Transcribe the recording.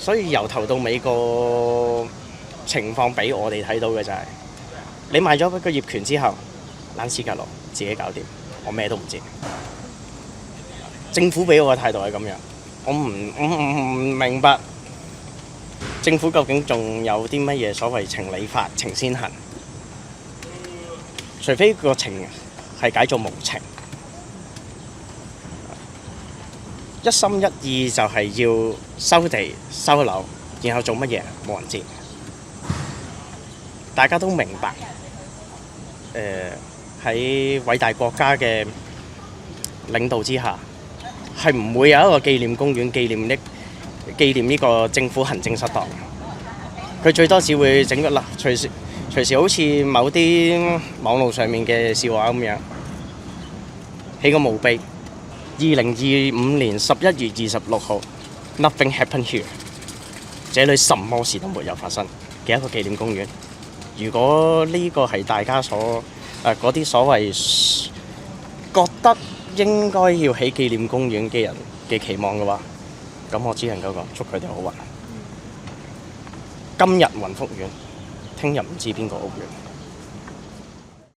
所以由頭到尾個情況俾我哋睇到嘅就係、你買咗個業權之後，躝屍趌路自己搞掂，我咩都唔知。政府俾我嘅態度係咁樣，我唔明白政府究竟仲有啲乜嘢所謂情理法情先行，除非個情係解做無情，一心一意就係要收地收樓，然後做乜嘢冇人知。大家都明白，喺偉大國家嘅領導之下，係唔會有一個紀念公園紀念呢個政府行政失當。佢最多只會整個嗱，隨時好似某啲網絡上面嘅笑話咁樣，起個墓碑。2025年11月26號 ，Nothing happened here， 這裏什麼事都沒有發生嘅一個紀念公園。如果呢個係大家嗰啲所謂覺得應該要起紀念公園嘅人嘅期望嘅話，咁我只能夠講祝佢哋好運。今日雲福園，聽日唔知邊個屋苑。